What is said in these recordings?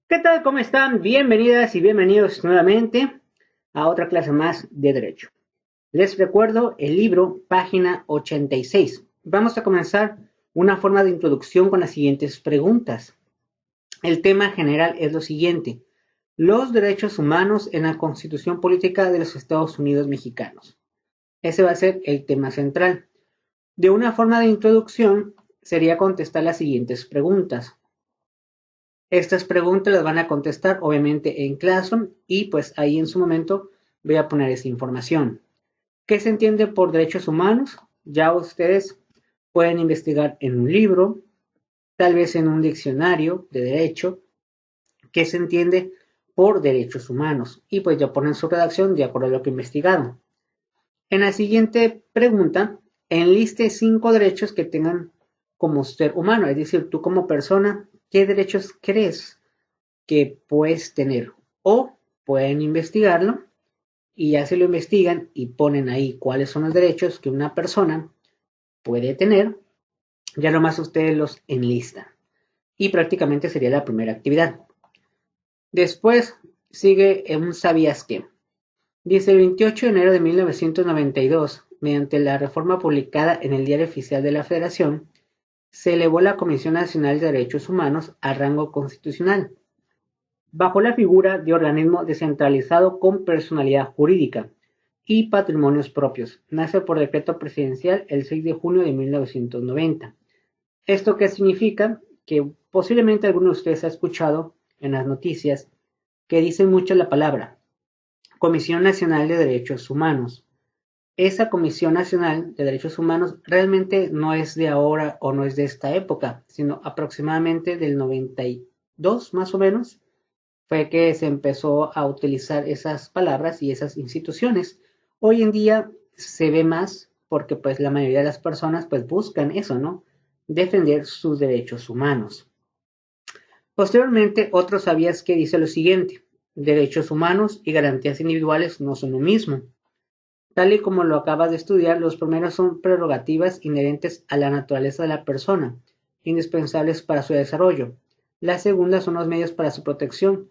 ¿Qué tal? ¿Cómo están? Bienvenidas y bienvenidos nuevamente a otra clase más de Derecho. Les recuerdo el libro, página 86. Vamos a comenzar una forma de introducción con las siguientes preguntas. El tema general es lo siguiente: los derechos humanos en la Constitución Política de los Estados Unidos Mexicanos. Ese va a ser el tema central. De una forma de introducción sería contestar las siguientes preguntas. Estas preguntas las van a contestar obviamente en Classroom y pues ahí en su momento voy a poner esa información. ¿Qué se entiende por derechos humanos? Ya ustedes pueden investigar en un libro, tal vez en un diccionario de derecho, qué se entiende por derechos humanos y pues ya ponen su redacción de acuerdo a lo que investigaron. En la siguiente pregunta, enliste 5 derechos que tengan como ser humano, es decir, tú como persona, ¿qué derechos crees que puedes tener? O pueden investigarlo y ya se lo investigan y ponen ahí cuáles son los derechos que una persona puede tener, ya nomás ustedes los enlistan. Y prácticamente sería la primera actividad. Después sigue un ¿sabías qué? Dice el 28 de enero de 1992, mediante la reforma publicada en el Diario Oficial de la Federación, se elevó la Comisión Nacional de Derechos Humanos a rango constitucional, bajo la figura de organismo descentralizado con personalidad jurídica y patrimonios propios. Nace por decreto presidencial el 6 de junio de 1990. ¿Esto qué significa? Que posiblemente alguno de ustedes ha escuchado en las noticias que dice mucho la palabra Comisión Nacional de Derechos Humanos. Esa Comisión Nacional de Derechos Humanos realmente no es de ahora o no es de esta época, sino aproximadamente del 92 más o menos, fue que se empezó a utilizar esas palabras y esas instituciones. Hoy en día se ve más porque pues la mayoría de las personas pues buscan eso, ¿no? Defender sus derechos humanos. Posteriormente, otro sabías que dice lo siguiente: derechos humanos y garantías individuales no son lo mismo. Tal y como lo acabas de estudiar, los primeros son prerrogativas inherentes a la naturaleza de la persona, indispensables para su desarrollo. Las segundas son los medios para su protección,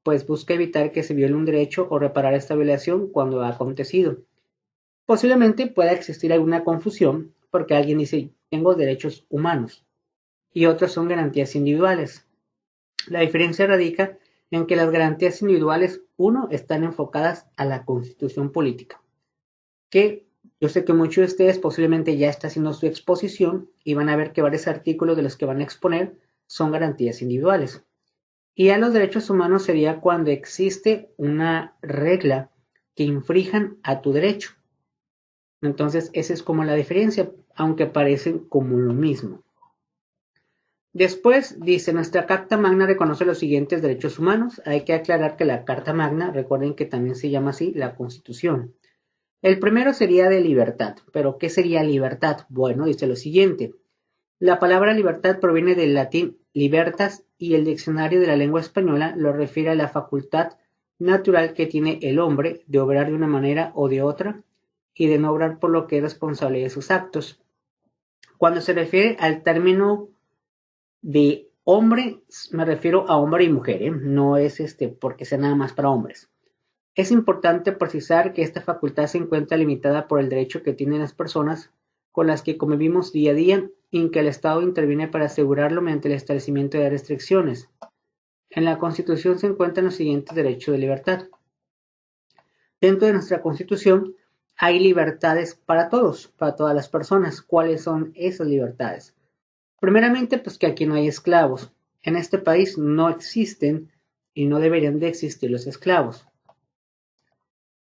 pues busca evitar que se viole un derecho o reparar esta violación cuando ha acontecido. Posiblemente pueda existir alguna confusión porque alguien dice tengo derechos humanos y otros son garantías individuales. La diferencia radica en que las garantías individuales, uno, están enfocadas a la constitución política, que yo sé que muchos de ustedes posiblemente ya está haciendo su exposición y van a ver que varios artículos de los que van a exponer son garantías individuales. Y a los derechos humanos sería cuando existe una regla que infrijan a tu derecho. Entonces, esa es como la diferencia, aunque parecen como lo mismo. Después dice, nuestra Carta Magna reconoce los siguientes derechos humanos. Hay que aclarar que la Carta Magna, recuerden que también se llama así, la Constitución. El primero sería de libertad. ¿Pero qué sería libertad? Bueno, dice lo siguiente. La palabra libertad proviene del latín libertas y el diccionario de la lengua española lo refiere a la facultad natural que tiene el hombre de obrar de una manera o de otra y de no obrar por lo que es responsable de sus actos. Cuando se refiere al término de hombre, me refiero a hombre y mujer, ¿eh? No es porque sea nada más para hombres. Es importante precisar que esta facultad se encuentra limitada por el derecho que tienen las personas con las que convivimos día a día y en que el Estado interviene para asegurarlo mediante el establecimiento de restricciones. En la Constitución se encuentran los siguientes derechos de libertad. Dentro de nuestra Constitución hay libertades para todos, para todas las personas. ¿Cuáles son esas libertades? Primeramente, pues que aquí no hay esclavos. En este país no existen y no deberían de existir los esclavos.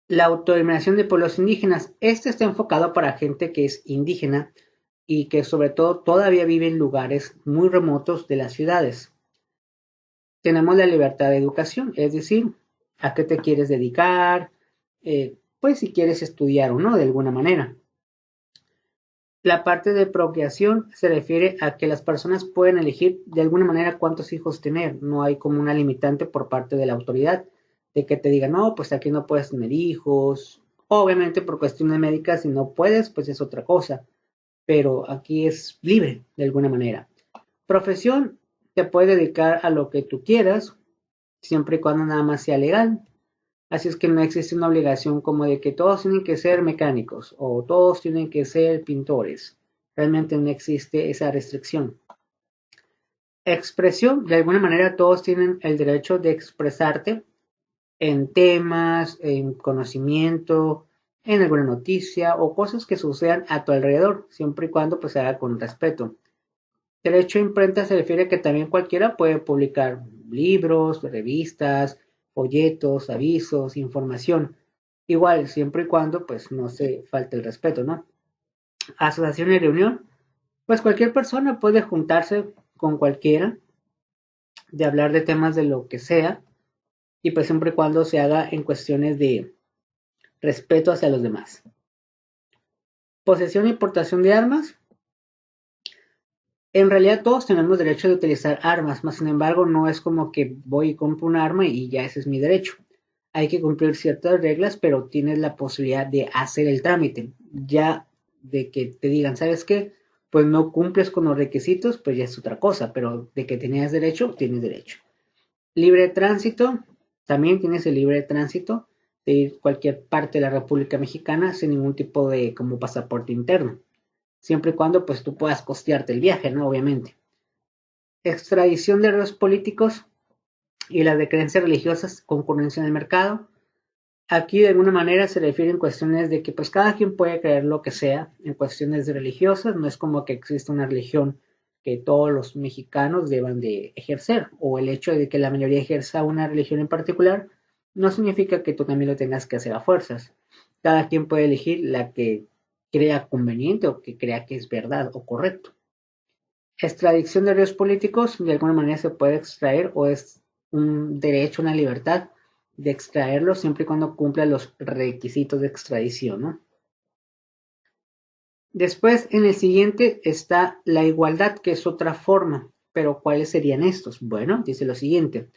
La autodeterminación de pueblos indígenas. Este está enfocado para gente que es indígena y que sobre todo todavía vive en lugares muy remotos de las ciudades. Tenemos la libertad de educación, es decir, a qué te quieres dedicar, pues si quieres estudiar o no de alguna manera. La parte de procreación se refiere a que las personas pueden elegir de alguna manera cuántos hijos tener. No hay como una limitante por parte de la autoridad de que te diga, no, pues aquí no puedes tener hijos. Obviamente por cuestiones médicas, si no puedes, pues es otra cosa. Pero aquí es libre de alguna manera. Profesión, te puedes dedicar a lo que tú quieras. siempre y cuando nada más sea legal. Así es que no existe una obligación como de que todos tienen que ser mecánicos o todos tienen que ser pintores. Realmente no existe esa restricción. Expresión, de alguna manera todos tienen el derecho de expresarte en temas, en conocimiento, en alguna noticia o cosas que sucedan a tu alrededor, siempre y cuando pues se haga con respeto. Derecho a imprenta se refiere a que también cualquiera puede publicar libros, revistas, folletos, avisos, información. Igual, siempre y cuando pues no se falte el respeto, ¿no? Asociación y reunión, pues cualquier persona puede juntarse con cualquiera, de hablar de temas de lo que sea, y pues siempre y cuando se haga en cuestiones de respeto hacia los demás. Posesión y portación de armas. En realidad todos tenemos derecho de utilizar armas, mas sin embargo no es como que voy y compro un arma y ya ese es mi derecho. Hay que cumplir ciertas reglas, pero tienes la posibilidad de hacer el trámite. Ya de que te digan, ¿sabes qué? Pues no cumples con los requisitos, pues ya es otra cosa, pero de que tenías derecho, tienes derecho. Libre tránsito, también tienes el libre tránsito de ir a cualquier parte de la República Mexicana sin ningún tipo de como pasaporte interno, siempre y cuando pues tú puedas costearte el viaje, ¿no? Obviamente. Extradición de reos políticos y las de creencias religiosas, concurrencia en el mercado. Aquí de alguna manera se refiere en cuestiones de que pues cada quien puede creer lo que sea en cuestiones religiosas, no es como que exista una religión que todos los mexicanos deban de ejercer, o el hecho de que la mayoría ejerza una religión en particular no significa que tú también lo tengas que hacer a fuerzas. Cada quien puede elegir la que crea conveniente o que crea que es verdad o correcto. Extradición de reos políticos, de alguna manera se puede extraer o es un derecho, una libertad de extraerlo siempre y cuando cumpla los requisitos de extradición, ¿no? Después, en el siguiente está la igualdad, que es otra forma, pero ¿cuáles serían estos? Bueno, dice lo siguiente.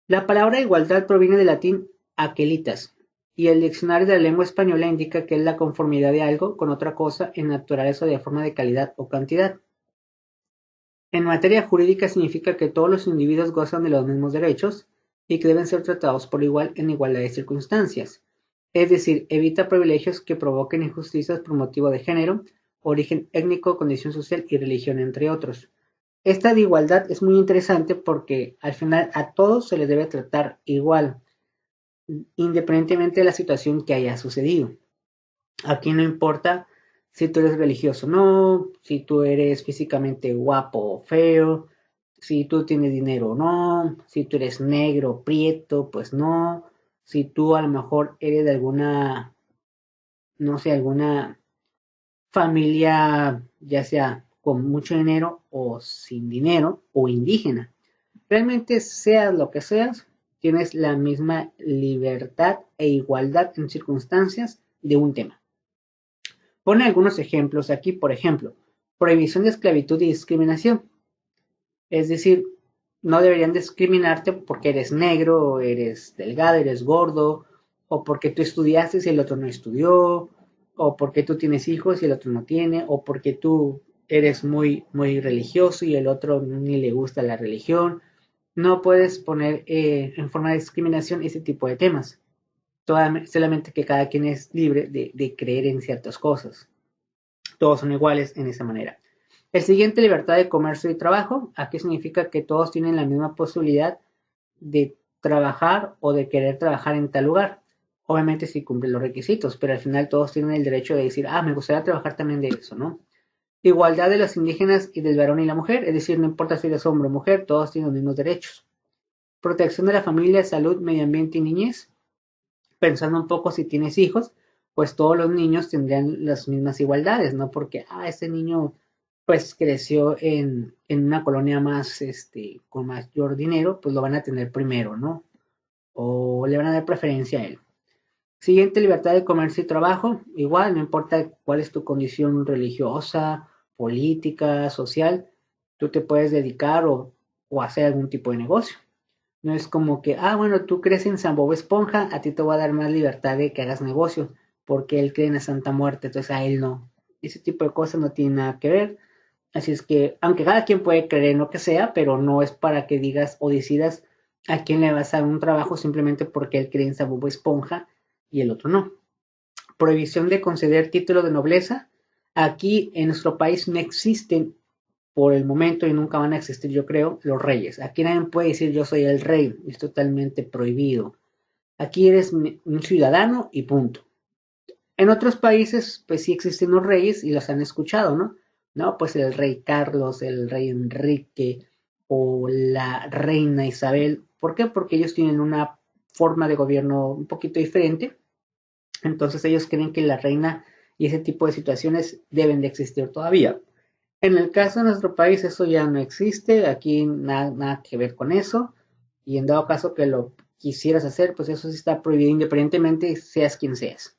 La palabra igualdad proviene del latín aquelitas, y el diccionario de la lengua española indica que es la conformidad de algo con otra cosa en naturaleza de forma de calidad o cantidad. En materia jurídica significa que todos los individuos gozan de los mismos derechos y que deben ser tratados por igual en igualdad de circunstancias. Es decir, evita privilegios que provoquen injusticias por motivo de género, origen étnico, condición social y religión, entre otros. Esta de igualdad es muy interesante porque al final a todos se les debe tratar igual, independientemente de la situación que haya sucedido. Aquí no importa si tú eres religioso o no, si tú eres físicamente guapo o feo, si tú tienes dinero o no, si tú eres negro, prieto, pues no, si tú a lo mejor eres de alguna, no sé, alguna familia, ya sea con mucho dinero o sin dinero o indígena. Realmente seas lo que seas, tienes la misma libertad e igualdad en circunstancias de un tema. Pone algunos ejemplos aquí, por ejemplo, prohibición de esclavitud y discriminación. Es decir, no deberían discriminarte porque eres negro, o eres delgado, eres gordo, o porque tú estudiaste y el otro no estudió, o porque tú tienes hijos y el otro no tiene, o porque tú eres muy religioso y el otro ni le gusta la religión. No puedes poner en forma de discriminación ese tipo de temas. Solamente que cada quien es libre de creer en ciertas cosas. Todos son iguales en esa manera. El siguiente, libertad de comercio y trabajo. Aquí significa que todos tienen la misma posibilidad de trabajar o de querer trabajar en tal lugar. Obviamente si cumplen los requisitos, pero al final todos tienen el derecho de decir, me gustaría trabajar también de eso, ¿no? Igualdad de los indígenas y del varón y la mujer, es decir, no importa si eres hombre o mujer, todos tienen los mismos derechos. Protección de la familia, salud, medio ambiente y niñez. Pensando un poco si tienes hijos, pues todos los niños tendrían las mismas igualdades, ¿no? Porque, ese niño pues creció en una colonia más, con mayor dinero, pues lo van a tener primero, ¿no? O le van a dar preferencia a él. Siguiente, libertad de comercio y trabajo. Igual, no importa cuál es tu condición religiosa, política, social, tú te puedes dedicar o hacer algún tipo de negocio. No es como que, bueno, tú crees en San Bob Esponja, a ti te va a dar más libertad de que hagas negocio, porque él cree en la Santa Muerte, entonces a él no. Ese tipo de cosas no tiene nada que ver. Así es que, aunque cada quien puede creer en lo que sea, pero no es para que digas o decidas ¿A quién le vas a dar un trabajo simplemente porque él cree en Bob Esponja y el otro no? Prohibición de conceder título de nobleza. Aquí en nuestro país no existen por el momento y nunca van a existir, yo creo, los reyes. Aquí nadie puede decir yo soy el rey, es totalmente prohibido. Aquí eres un ciudadano y punto. En otros países, pues sí existen los reyes y los han escuchado, ¿no? No, pues el rey Carlos, el rey Enrique o la reina Isabel. ¿Por qué? Porque ellos tienen una forma de gobierno un poquito diferente. Entonces ellos creen que la reina y ese tipo de situaciones deben de existir todavía. En el caso de nuestro país eso ya no existe, aquí nada que ver con eso. Y en dado caso que lo quisieras hacer, pues eso sí está prohibido independientemente seas quien seas.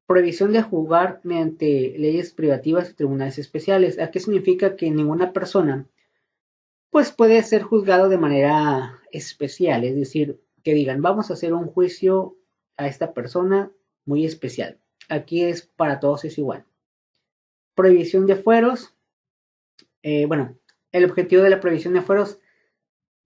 Prohibición de juzgar mediante leyes privativas y tribunales especiales. ¿A qué significa que ninguna persona pues puede ser juzgado de manera especial? Es decir, que digan, vamos a hacer un juicio a esta persona muy especial. Aquí es para todos es igual. Prohibición de fueros. Bueno, el objetivo de la prohibición de fueros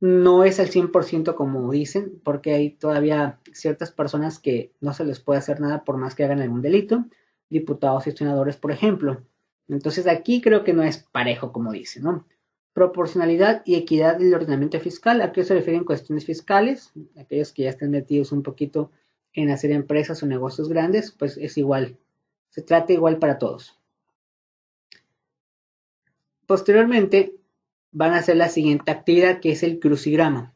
no es al 100% como dicen, porque hay todavía ciertas personas que no se les puede hacer nada por más que hagan algún delito, diputados y senadores, por ejemplo. Entonces aquí creo que no es parejo como dicen, ¿no? Proporcionalidad y equidad del ordenamiento fiscal. ¿A qué se refieren cuestiones fiscales? Aquellos que ya están metidos un poquito en hacer empresas o negocios grandes, pues es igual. Se trata igual para todos. Posteriormente van a hacer la siguiente actividad que es el crucigrama.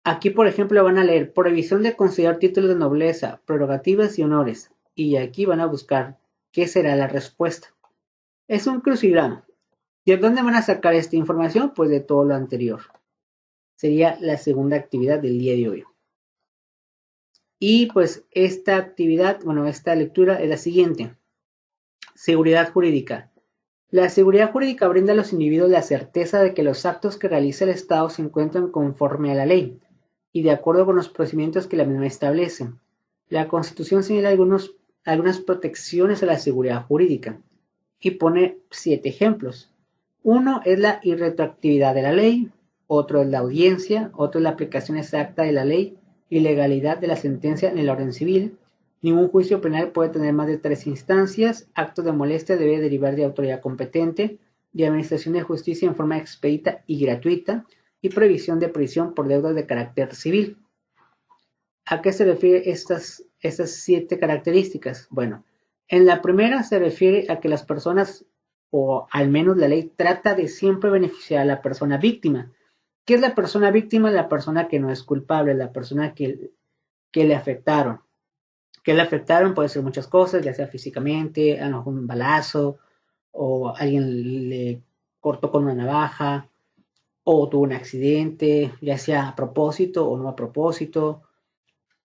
Aquí, por ejemplo, van a leer prohibición de considerar títulos de nobleza, prerrogativas y honores. Y aquí van a buscar qué será la respuesta. Es un crucigrama. ¿De dónde van a sacar esta información? Pues de todo lo anterior. Sería la segunda actividad del día de hoy. Y pues esta actividad, bueno, esta lectura es la siguiente. Seguridad jurídica. La seguridad jurídica brinda a los individuos la certeza de que los actos que realiza el Estado se encuentran conforme a la ley y de acuerdo con los procedimientos que la misma establece. La Constitución señala algunas protecciones a la seguridad jurídica y pone 7 ejemplos. Uno es la irretroactividad de la ley, otro es la audiencia, otro es la aplicación exacta de la ley y legalidad de la sentencia en el orden civil. Ningún juicio penal puede tener más de 3 instancias. Acto de molestia debe derivar de autoridad competente, de administración de justicia en forma expedita y gratuita, y prohibición de prisión por deudas de carácter civil. ¿A qué se refieren estas 7 características? Bueno, en la primera se refiere a que las personas, o al menos la ley, trata de siempre beneficiar a la persona víctima. ¿Qué es la persona víctima? La persona que no es culpable, la persona que le afectaron. Que le afectaron puede ser muchas cosas, ya sea físicamente, a lo mejor un balazo, o alguien le cortó con una navaja, o tuvo un accidente, ya sea a propósito o no a propósito,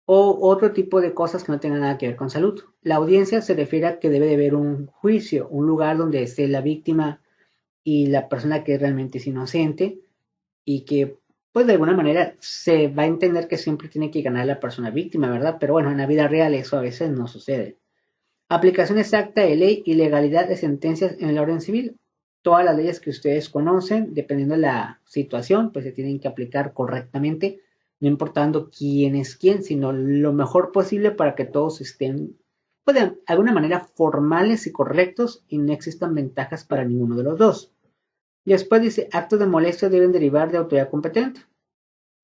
o otro tipo de cosas que no tengan nada que ver con salud. La audiencia se refiere a que debe de haber un juicio, un lugar donde esté la víctima y la persona que realmente es inocente y que pues de alguna manera se va a entender que siempre tiene que ganar la persona víctima, ¿verdad? Pero bueno, en la vida real eso a veces no sucede. Aplicación exacta de ley y legalidad de sentencias en el orden civil. Todas las leyes que ustedes conocen, dependiendo de la situación, pues se tienen que aplicar correctamente, no importando quién es quién, sino lo mejor posible para que todos estén, pues de alguna manera, formales y correctos y no existan ventajas para ninguno de los dos. Y después dice, actos de molestia deben derivar de autoridad competente.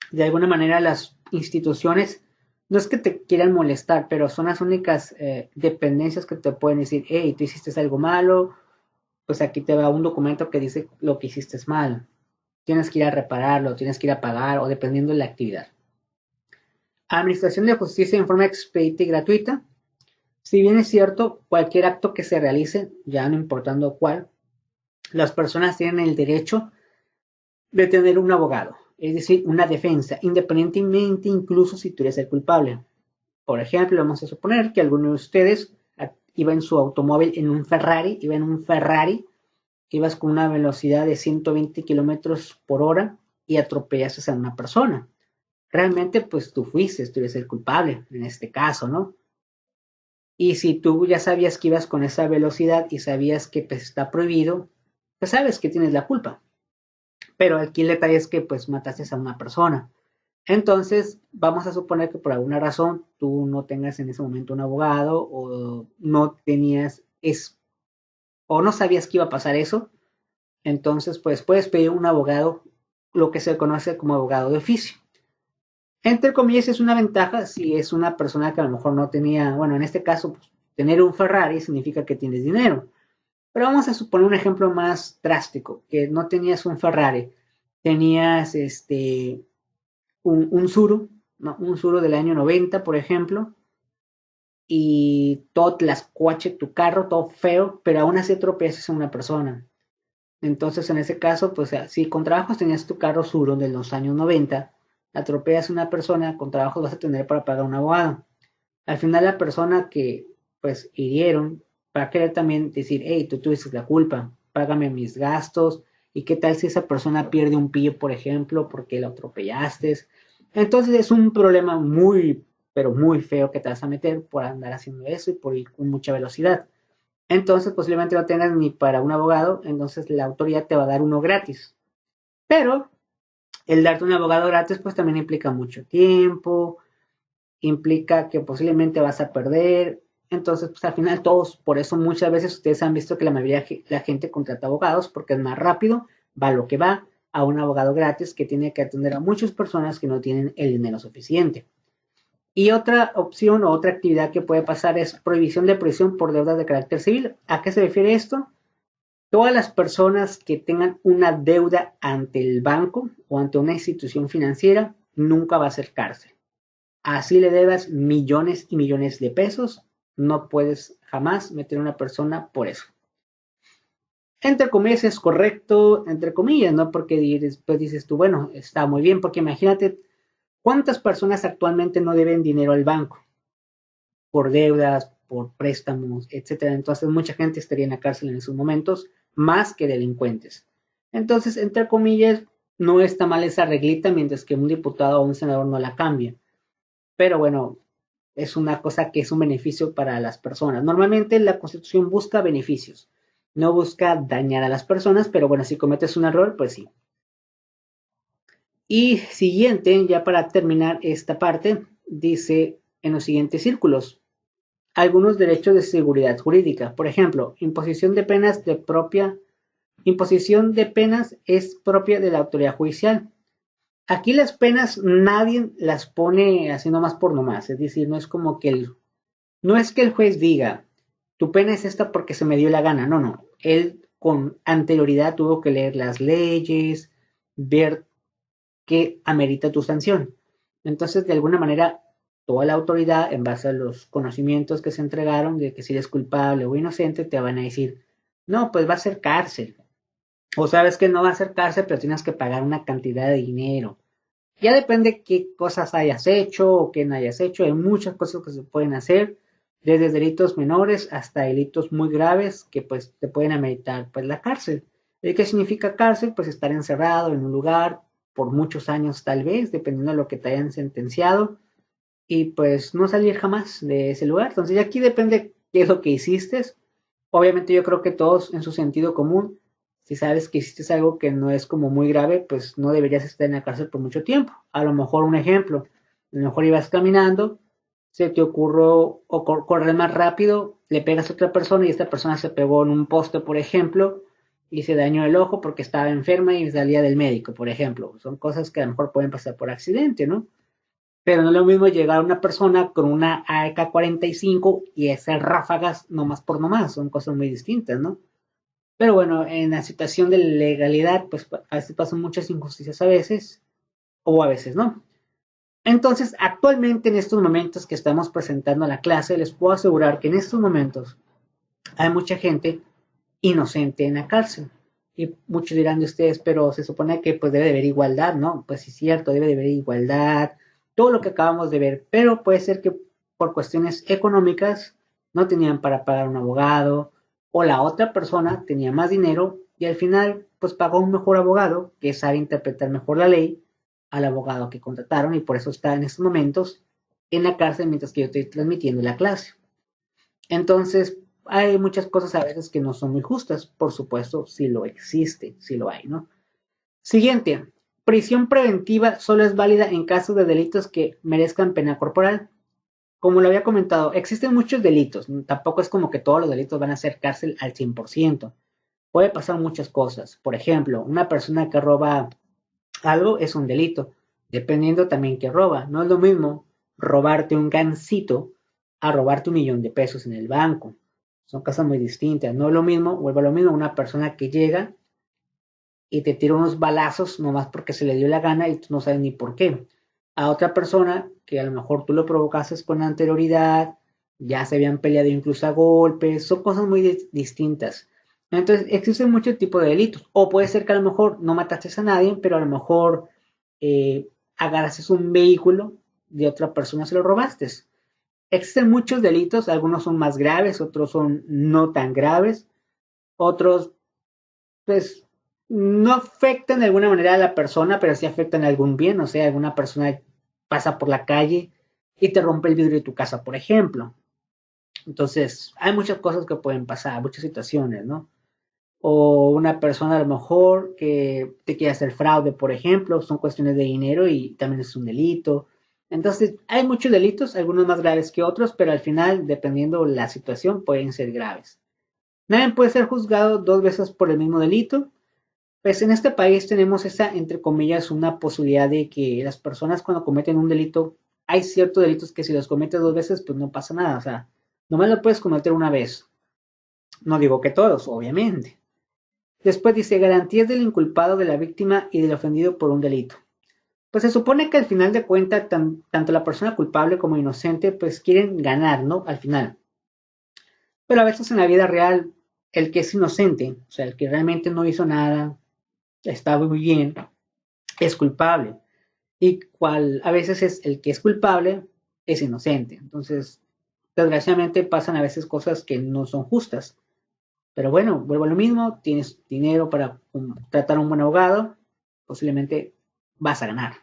De alguna manera las instituciones no es que te quieran molestar, pero son las únicas dependencias que te pueden decir, hey, tú hiciste algo malo, pues aquí te va un documento que dice lo que hiciste es mal. Tienes que ir a repararlo, tienes que ir a pagar o dependiendo de la actividad. Administración de justicia en forma expedita y gratuita. Si bien es cierto, cualquier acto que se realice, ya no importando cuál, las personas tienen el derecho de tener un abogado, es decir, una defensa, independientemente incluso si tú eres el culpable. Por ejemplo, vamos a suponer que alguno de ustedes iba en su automóvil en un Ferrari, ibas con una velocidad de 120 kilómetros por hora y atropellaste a una persona. Realmente, pues tú eres el culpable en este caso, ¿no? Y si tú ya sabías que ibas con esa velocidad y sabías que pues, está prohibido, pues sabes que tienes la culpa. pero aquí el detalle es que pues mataste a una persona. Entonces, vamos a suponer que por alguna razón tú no tengas en ese momento un abogado o no tenías o no sabías que iba a pasar eso. Entonces, pues puedes pedir un abogado, lo que se conoce como abogado de oficio. Entre comillas es una ventaja si es una persona que a lo mejor no tenía, bueno, en este caso, pues, tener un Ferrari significa que tienes dinero. Pero vamos a suponer un ejemplo más drástico, que no tenías un Ferrari, tenías un Suru, ¿no? Un Suru del año 90, por ejemplo, y todo las coche tu carro, todo feo, pero aún así tropiezas a una persona. Entonces, en ese caso, pues si con trabajos tenías tu carro Suro de los años 90, atropellas a una persona, con trabajos vas a tener para pagar un abogado. Al final la persona que pues hirieron va a querer también decir, hey, tú tuviste la culpa, págame mis gastos, y qué tal si esa persona pierde un pie, por ejemplo, porque lo atropellaste. Entonces es un problema muy, pero muy feo que te vas a meter por andar haciendo eso y por ir con mucha velocidad. Entonces posiblemente no tengas ni para un abogado, entonces la autoridad te va a dar uno gratis. Pero el darte un abogado gratis pues también implica mucho tiempo, implica que posiblemente vas a perder. Entonces, pues al final todos, por eso muchas veces ustedes han visto que la mayoría de la gente contrata abogados porque es más rápido, va lo que va, a un abogado gratis que tiene que atender a muchas personas que no tienen el dinero suficiente. Y otra opción o otra actividad que puede pasar es prohibición de prisión por deudas de carácter civil. ¿A qué se refiere esto? Todas las personas que tengan una deuda ante el banco o ante una institución financiera nunca va a ser cárcel. Así le debas millones y millones de pesos, no puedes jamás meter a una persona por eso. Entre comillas es correcto, entre comillas, ¿no? Porque después dices tú, bueno, está muy bien, porque imagínate cuántas personas actualmente no deben dinero al banco por deudas, por préstamos, etcétera. Entonces mucha gente estaría en la cárcel en esos momentos, más que delincuentes. Entonces, entre comillas, no está mal esa reglita mientras que un diputado o un senador no la cambia. Pero bueno, es una cosa que es un beneficio para las personas. Normalmente la Constitución busca beneficios, no busca dañar a las personas, pero bueno, si cometes un error, pues sí. Y siguiente, ya para terminar esta parte, dice en los siguientes círculos, algunos derechos de seguridad jurídica. Por ejemplo, imposición de penas es propia de la autoridad judicial. Aquí las penas nadie las pone así nomás por nomás, es decir, no es que el juez diga, tu pena es esta porque se me dio la gana, no, no, él con anterioridad tuvo que leer las leyes, ver qué amerita tu sanción. Entonces, de alguna manera, toda la autoridad, en base a los conocimientos que se entregaron de que si eres culpable o inocente, te van a decir, no, pues va a ser cárcel. O sabes que no va a ser cárcel, pero tienes que pagar una cantidad de dinero. Ya depende qué cosas hayas hecho o qué no hayas hecho. Hay muchas cosas que se pueden hacer, desde delitos menores hasta delitos muy graves que pues te pueden ameritar pues la cárcel. ¿Y qué significa cárcel? Pues estar encerrado en un lugar por muchos años tal vez, dependiendo de lo que te hayan sentenciado, y pues no salir jamás de ese lugar. Entonces, aquí depende qué es lo que hiciste. Obviamente yo creo que todos en su sentido común, si sabes que hiciste algo que no es como muy grave, pues no deberías estar en la cárcel por mucho tiempo. A lo mejor un ejemplo, a lo mejor ibas caminando, se te ocurrió o correr más rápido, le pegas a otra persona y esta persona se pegó en un poste, por ejemplo, y se dañó el ojo porque estaba enferma y salía del médico, por ejemplo. Son cosas que a lo mejor pueden pasar por accidente, ¿no? Pero no es lo mismo llegar a una persona con una AK-45 y hacer ráfagas nomás por nomás, son cosas muy distintas, ¿no? Pero bueno, en la situación de legalidad, pues a veces pasan muchas injusticias a veces, o a veces no. Entonces, actualmente en estos momentos que estamos presentando la clase, les puedo asegurar que en estos momentos hay mucha gente inocente en la cárcel. Y muchos dirán de ustedes, pero se supone que pues debe de haber igualdad, ¿no? Pues sí es cierto, debe de haber igualdad, todo lo que acabamos de ver, pero puede ser que por cuestiones económicas no tenían para pagar un abogado o la otra persona tenía más dinero y al final pues pagó un mejor abogado que sabe interpretar mejor la ley al abogado que contrataron y por eso está en estos momentos en la cárcel mientras que yo estoy transmitiendo la clase. Entonces, hay muchas cosas a veces que no son muy justas, por supuesto, si lo existe, si lo hay, ¿no? Siguiente, prisión preventiva solo es válida en caso de delitos que merezcan pena corporal. Como lo había comentado, existen muchos delitos. Tampoco es como que todos los delitos van a ser cárcel al 100%. Puede pasar muchas cosas. Por ejemplo, una persona que roba algo es un delito, dependiendo también que roba. No es lo mismo robarte un gansito a robarte 1 millón de pesos en el banco. Son cosas muy distintas. No es lo mismo, vuelvo a lo mismo, una persona que llega y te tira unos balazos nomás porque se le dio la gana y tú no sabes ni por qué. A otra persona que a lo mejor tú lo provocaste con anterioridad, ya se habían peleado incluso a golpes, son cosas muy distintas. Entonces, existen muchos tipos de delitos. O puede ser que a lo mejor no mataste a nadie, pero a lo mejor agarraste un vehículo de otra persona, se lo robaste. Existen muchos delitos, algunos son más graves, otros son no tan graves, otros pues no afectan de alguna manera a la persona, pero sí afectan a algún bien, o sea, alguna persona pasa por la calle y te rompe el vidrio de tu casa, por ejemplo. Entonces, hay muchas cosas que pueden pasar, muchas situaciones, ¿no? O una persona a lo mejor que te quiere hacer fraude, por ejemplo, son cuestiones de dinero y también es un delito. Entonces, hay muchos delitos, algunos más graves que otros, pero al final, dependiendo la situación, pueden ser graves. Nadie puede ser juzgado 2 veces por el mismo delito. Pues en este país tenemos esa, entre comillas, una posibilidad de que las personas cuando cometen un delito, hay ciertos delitos que si los cometes 2 veces, pues no pasa nada. O sea, nomás lo puedes cometer una vez. No digo que todos, obviamente. Después dice garantías del inculpado, de la víctima y del ofendido por un delito. Pues se supone que al final de cuentas, tanto la persona culpable como inocente, pues quieren ganar, ¿no? Al final. Pero a veces en la vida real, el que es inocente, o sea, el que realmente no hizo nada, está muy bien, es culpable. Y cual a veces es el que es culpable, es inocente. Entonces, desgraciadamente pasan a veces cosas que no son justas. Pero bueno, vuelvo a lo mismo, tienes dinero para tratar a un buen abogado, posiblemente vas a ganar.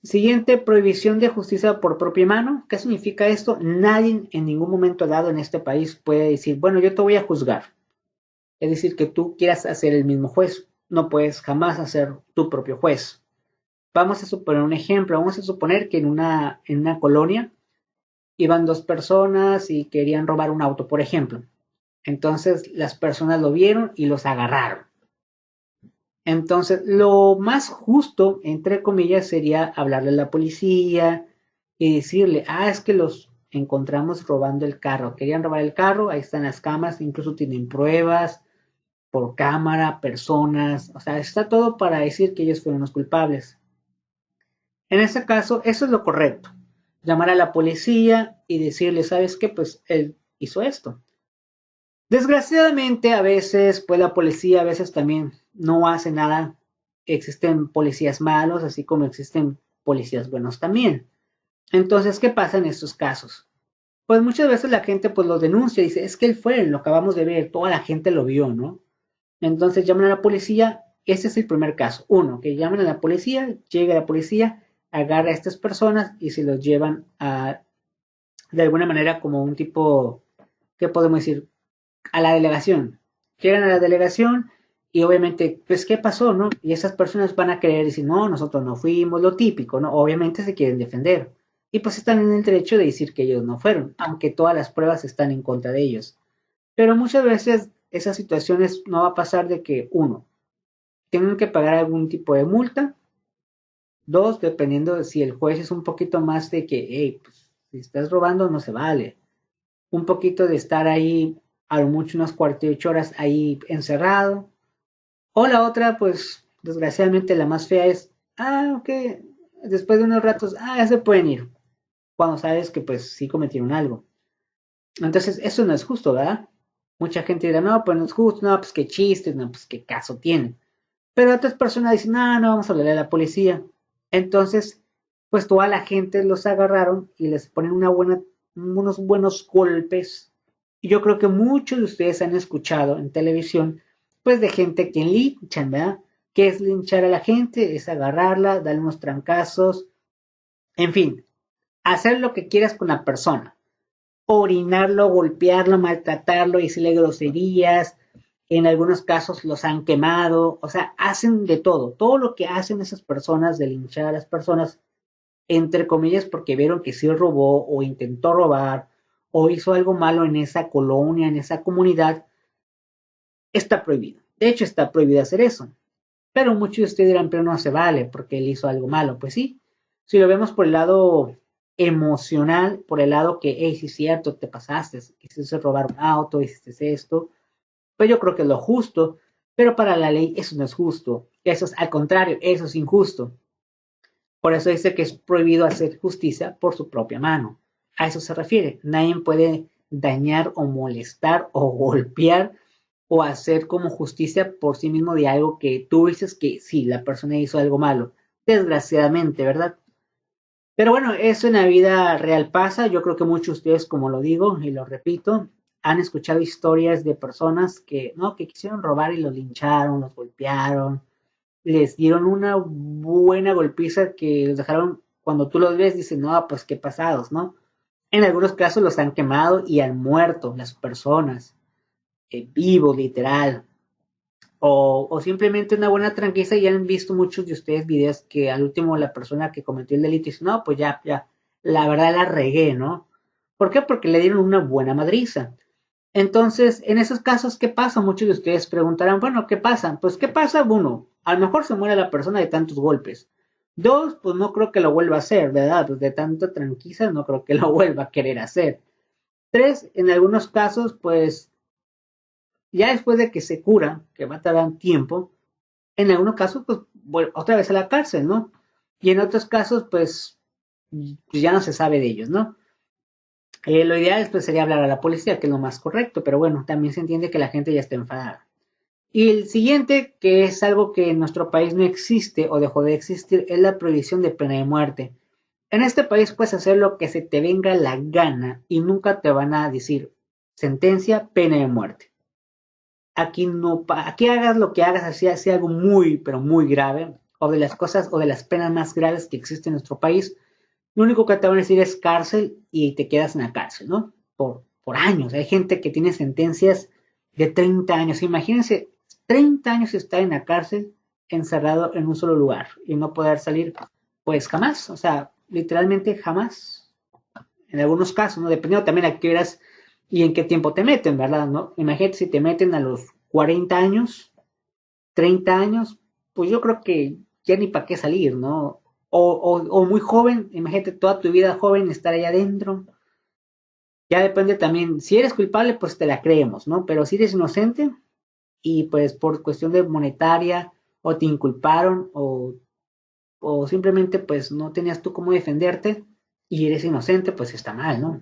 Siguiente, prohibición de justicia por propia mano. ¿Qué significa esto? Nadie en ningún momento dado en este país puede decir, bueno, yo te voy a juzgar. Es decir, que tú quieras hacer el mismo juez. No puedes jamás hacer tu propio juez. Vamos a suponer un ejemplo. Vamos a suponer que en una colonia iban 2 personas y querían robar un auto, por ejemplo. Entonces las personas lo vieron y los agarraron. Entonces, lo más justo, entre comillas, sería hablarle a la policía y decirle, es que los encontramos robando el carro. Querían robar el carro, ahí están las cámaras, incluso tienen pruebas por cámara, personas, o sea, está todo para decir que ellos fueron los culpables. En este caso, eso es lo correcto. Llamar a la policía y decirle, ¿sabes qué? Pues él hizo esto. Desgraciadamente, a veces, pues la policía a veces también no hace nada. Existen policías malos, así como existen policías buenos también. Entonces, ¿qué pasa en estos casos? Pues muchas veces la gente pues lo denuncia y dice, es que él fue, lo acabamos de ver, toda la gente lo vio, ¿no? Entonces llaman a la policía, ese es el primer caso. Uno, que llaman a la policía, llega la policía, agarra a estas personas y se los llevan de alguna manera como un tipo, ¿qué podemos decir? A la delegación. Llegan a la delegación y obviamente, pues, ¿qué pasó, no? Y esas personas van a querer decir, no, nosotros no fuimos, lo típico, ¿no? Obviamente se quieren defender. Y pues están en el derecho de decir que ellos no fueron, aunque todas las pruebas están en contra de ellos. Pero muchas veces esas situaciones no va a pasar de que, uno, tengan que pagar algún tipo de multa. Dos, dependiendo de si el juez es un poquito más de que, hey, pues, si estás robando no se vale. Un poquito de estar ahí, a lo mucho unas 48 horas ahí encerrado. O la otra, pues, desgraciadamente la más fea es, ok, después de unos ratos, ya se pueden ir. Cuando sabes que, pues, sí cometieron algo. Entonces, eso no es justo, ¿verdad? Mucha gente dirá, no, pues no es justo, no, pues qué chiste, no, pues qué caso tiene. Pero otras personas dicen, no, no, vamos a hablarle a la policía. Entonces, pues toda la gente los agarraron y les ponen unos buenos golpes. Y yo creo que muchos de ustedes han escuchado en televisión, pues de gente que linchan, ¿verdad? ¿Qué es linchar a la gente? Es agarrarla, darle unos trancazos, en fin, hacer lo que quieras con la persona. Orinarlo, golpearlo, maltratarlo, decirle groserías, En algunos casos los han quemado, o sea, hacen de todo. Todo lo que hacen esas personas de linchar a las personas, entre comillas, porque vieron que sí robó o intentó robar o hizo algo malo en esa colonia, en esa comunidad, está prohibido. De hecho, está prohibido hacer eso. Pero muchos de ustedes dirán, pero no se vale porque él hizo algo malo. Pues sí, si lo vemos por el lado emocional, por el lado que, hey, sí es cierto, te pasaste, quisiste robar un auto, hiciste esto, pues yo creo que es lo justo, pero para la ley eso no es justo. Eso es al contrario, eso es injusto. Por eso dice que es prohibido hacer justicia por su propia mano. A eso se refiere. Nadie puede dañar o molestar o golpear o hacer como justicia por sí mismo de algo que tú dices que sí, la persona hizo algo malo. Desgraciadamente, ¿verdad? Pero bueno, eso en la vida real pasa. Yo creo que muchos de ustedes, como lo digo y lo repito, han escuchado historias de personas que, no, que quisieron robar y los lincharon, los golpearon, les dieron una buena golpiza que los dejaron, cuando tú los ves, dicen, no, pues qué pasados, ¿no? En algunos casos los han quemado y han muerto las personas, vivos, literal. O simplemente una buena tranqueza y han visto muchos de ustedes videos que al último la persona que cometió el delito dice, no, pues ya, la verdad la regué, ¿no? ¿Por qué? Porque le dieron una buena madriza. Entonces, en esos casos, ¿qué pasa? Muchos de ustedes preguntarán, bueno, ¿qué pasa? Pues, ¿qué pasa? Uno, a lo mejor se muere la persona de tantos golpes. Dos, pues no creo que lo vuelva a hacer, ¿verdad? Pues de tanta tranquisa no creo que lo vuelva a querer hacer. Tres, en algunos casos, pues ya después de que se cura, que va a tardar un tiempo, en algunos casos, pues otra vez a la cárcel, ¿no? Y en otros casos, pues ya no se sabe de ellos, ¿no? Lo ideal pues, sería hablar a la policía, que es lo más correcto, pero bueno, también se entiende que la gente ya está enfadada. Y el siguiente, que es algo que en nuestro país no existe o dejó de existir, es la prohibición de pena de muerte. En este país puedes hacer lo que se te venga la gana y nunca te van a decir sentencia, pena de muerte. Aquí no, aquí hagas lo que hagas, así sea algo muy, pero muy grave, o de las cosas o de las penas más graves que existen en nuestro país, lo único que te van a decir es cárcel y te quedas en la cárcel, ¿no? Por años. Hay gente que tiene sentencias de 30 años. Imagínense, 30 años estar en la cárcel encerrado en un solo lugar y no poder salir, pues jamás, o sea, literalmente jamás. En algunos casos, ¿no? Dependiendo también a qué horas y en qué tiempo te meten, ¿verdad? ¿No? Imagínate si te meten a los 40 años, 30 años, pues yo creo que ya ni para qué salir, ¿no? O muy joven, imagínate toda tu vida joven estar ahí adentro. Ya depende también, si eres culpable, pues te la creemos, ¿no? Pero si eres inocente y pues por cuestión de monetaria o te inculparon o simplemente pues no tenías tú cómo defenderte y eres inocente, pues está mal, ¿no?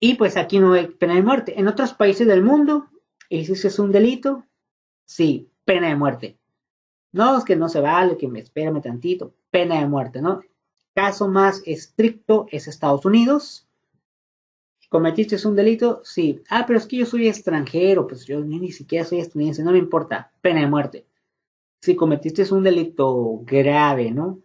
Y pues aquí no hay pena de muerte. En otros países del mundo, y si es un delito, sí, pena de muerte. No, es que no se vale, que me espérame tantito, pena de muerte, ¿no? Caso más estricto es Estados Unidos. ¿Cometiste un delito? Sí. Ah, pero es que yo soy extranjero, pues yo ni siquiera soy estadounidense, no me importa, pena de muerte. Si cometiste un delito grave, ¿no?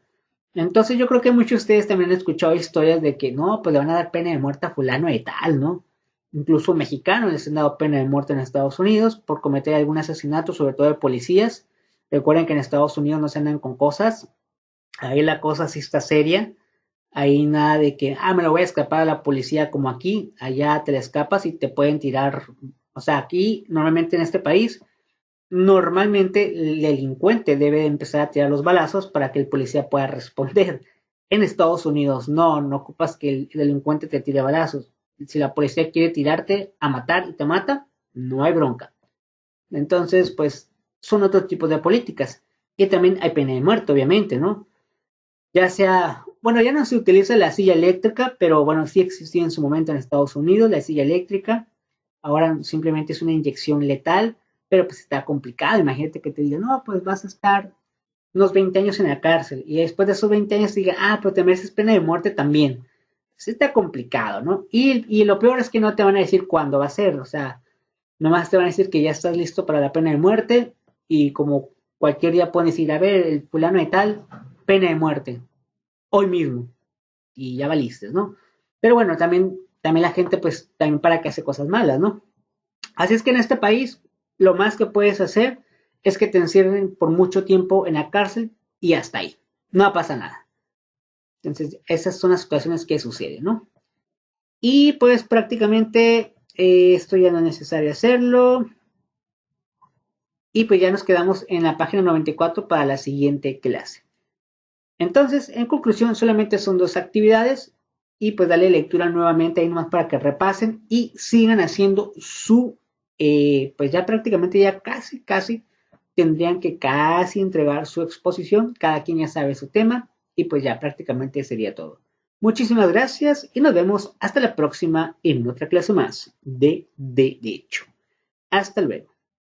Entonces yo creo que muchos de ustedes también han escuchado historias de que no, pues le van a dar pena de muerte a fulano de tal, ¿no? Incluso mexicanos les han dado pena de muerte en Estados Unidos por cometer algún asesinato, sobre todo de policías. Recuerden que en Estados Unidos no se andan con cosas, ahí la cosa sí está seria, ahí nada de que, me lo voy a escapar a la policía como aquí, allá te la escapas y te pueden tirar, o sea, aquí normalmente en este país normalmente el delincuente debe empezar a tirar los balazos para que el policía pueda responder. En Estados Unidos no ocupas que el delincuente te tire balazos. Si la policía quiere tirarte a matar y te mata, no hay bronca. Entonces, pues son otros tipos de políticas. Y también hay pena de muerte, obviamente, ¿no? Ya sea, bueno, ya no se utiliza la silla eléctrica, pero bueno, sí existía en su momento en Estados Unidos la silla eléctrica. Ahora simplemente es una inyección letal, pero pues está complicado. Imagínate que te digan, no, pues vas a estar unos 20 años en la cárcel y después de esos 20 años te digan, pero te mereces pena de muerte también. Sí está complicado, ¿no? Y lo peor es que no te van a decir cuándo va a ser, o sea, nomás te van a decir que ya estás listo para la pena de muerte y como cualquier día pueden decir, a ver, el fulano de tal, pena de muerte, hoy mismo, y ya valiste, ¿no? Pero bueno, también la gente, pues, también para que hace cosas malas, ¿no? Así es que en este país, lo más que puedes hacer es que te encierren por mucho tiempo en la cárcel y hasta ahí. No pasa nada. Entonces, esas son las situaciones que suceden, ¿no? Y pues prácticamente esto ya no es necesario hacerlo. Y pues ya nos quedamos en la página 94 para la siguiente clase. Entonces, en conclusión, solamente son 2 actividades y pues darle lectura nuevamente ahí nomás para que repasen y sigan haciendo su, pues ya prácticamente ya casi tendrían que casi entregar su exposición, cada quien ya sabe su tema y pues ya prácticamente sería todo. Muchísimas gracias y nos vemos hasta la próxima en otra clase más de Derecho. Hasta luego.